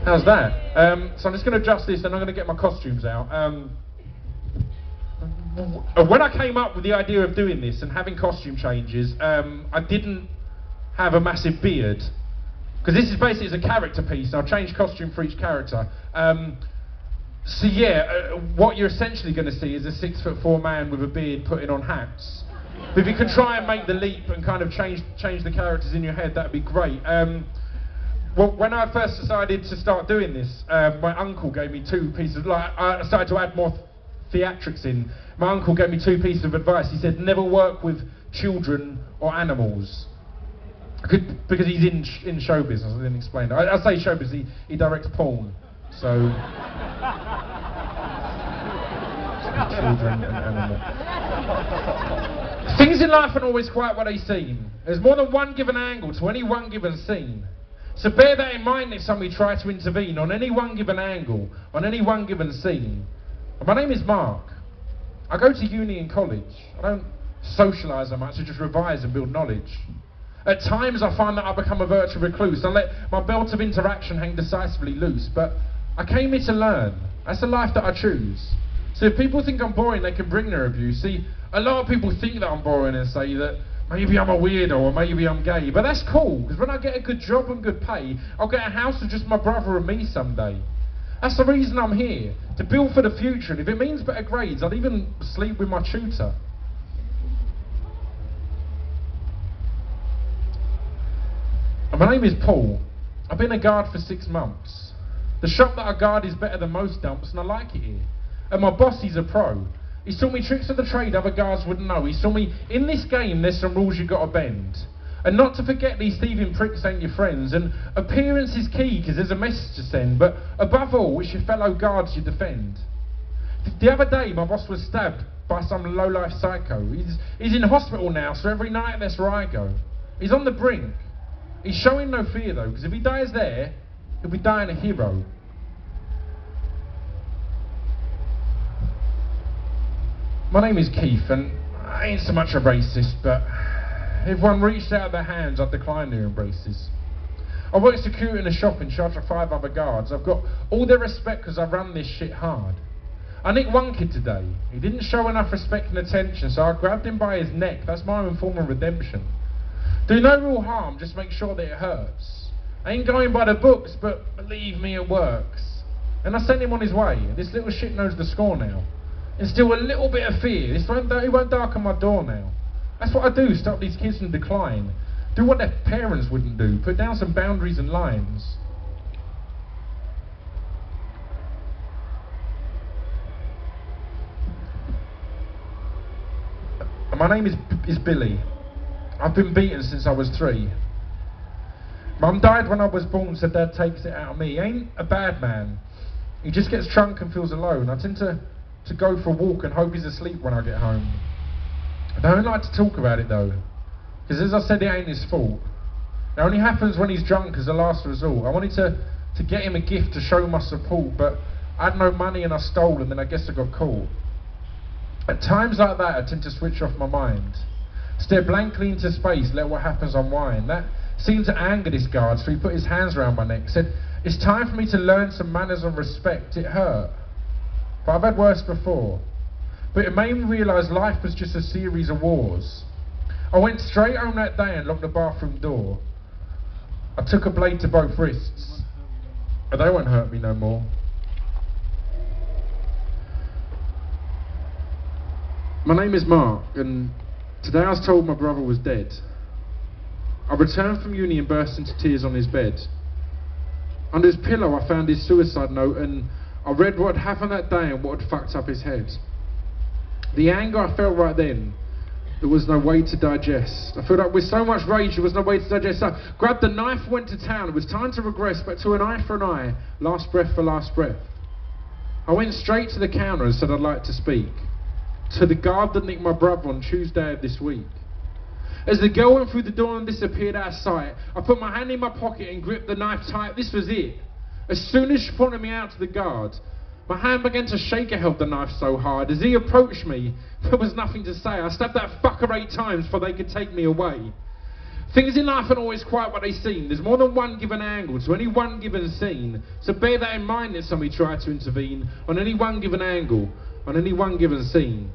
How's that? So I'm just going to adjust this and I'm going to get my costumes out. When I came up with the idea of doing this and having costume changes, I didn't have a massive beard. Because this is basically a character piece. I'll change costume for each character. So yeah, what you're essentially going to see is a 6'4" man with a beard putting on hats. But if you can try and make the leap and kind of change the characters in your head, that'd be great. Well, when I first decided to start doing this, my uncle gave me two pieces. I started to add more theatrics in. My uncle gave me two pieces of advice. He said, never work with children or animals. Because he's in show business. I didn't explain that. I say show business. He directs porn. So children and animals. Things in life aren't always quite what they seem. There's more than one given angle to any one given scene. So bear that in mind next time we try to intervene on any one given angle, on any one given scene. And my name is Mark. I go to uni and college. I don't socialise that much, I just revise and build knowledge. At times I find that I become a virtual recluse. I let my belt of interaction hang decisively loose, but I came here to learn. That's the life that I choose. So if people think I'm boring, they can bring their abuse. See, a lot of people think that I'm boring and say that maybe I'm a weirdo or maybe I'm gay, but that's cool, because when I get a good job and good pay, I'll get a house with just my brother and me someday. That's the reason I'm here, to build for the future, and if it means better grades, I'd even sleep with my tutor. And my name is Paul. I've been a guard for 6 months. The shop that I guard is better than most dumps, and I like it here. And my boss, he's a pro. He's taught me tricks of the trade other guards wouldn't know. He's taught me, in this game, there's some rules you gotta bend. And not to forget these thieving pricks ain't your friends. And appearance is key, because there's a message to send. But above all, it's your fellow guards you defend. The other day, my boss was stabbed by some low-life psycho. He's in hospital now, so every night that's where I go. He's on the brink. He's showing no fear, though, because if he dies there, he'll be dying a hero. My name is Keith, and I ain't so much a racist, but if one reached out their hands, I'd decline their embraces. I work security in a shop in charge of 5 other guards. I've got all their respect because I run this shit hard. I nicked one kid today. He didn't show enough respect and attention, so I grabbed him by his neck. That's my own form of redemption. Do no real harm, just make sure that it hurts. I ain't going by the books, but believe me, it works. And I sent him on his way. This little shit knows the score now. Instill a little bit of fear. It won't darken my door now. That's what I do, stop these kids from decline. Do what their parents wouldn't do. Put down some boundaries and lines. My name is Billy. I've been beaten since I was 3. Mum died when I was born, so Dad takes it out of me. He ain't a bad man. He just gets drunk and feels alone. I tend to go for a walk and hope he's asleep when I get home. I don't like to talk about it though, because as I said, it ain't his fault. It only happens when he's drunk as a last resort. I wanted to get him a gift to show my support, but I had no money and I stole, and then I guess I got caught. At times like that, I tend to switch off my mind. Stare blankly into space, let what happens unwind. That seemed to anger this guard, so he put his hands around my neck, said, "It's time for me to learn some manners and respect." It hurt, but I've had worse before. But it made me realise life was just a series of wars. I went straight home that day and locked the bathroom door. I took a blade to both wrists, but they won't hurt me no more. My name is Mark, and today I was told my brother was dead. I returned from uni and burst into tears on his bed. Under his pillow I found his suicide note, and I read what had happened that day and what had fucked up his head. The anger I felt right then, there was no way to digest. I filled up with so much rage, there was no way to digest. I grabbed the knife, went to town. It was time to regress, but to an eye for an eye, last breath for last breath. I went straight to the counter and said I'd like to speak to the guard that nicked my brother on Tuesday of this week. As the girl went through the door and disappeared out of sight, I put my hand in my pocket and gripped the knife tight. This was it. As soon as she pointed me out to the guard, my hand began to shake. I held the knife so hard. As he approached me, there was nothing to say. I stabbed that fucker 8 times before they could take me away. Things in life aren't always quite what they seem. There's more than one given angle to any one given scene. So bear that in mind next time we try to intervene on any one given angle, on any one given scene.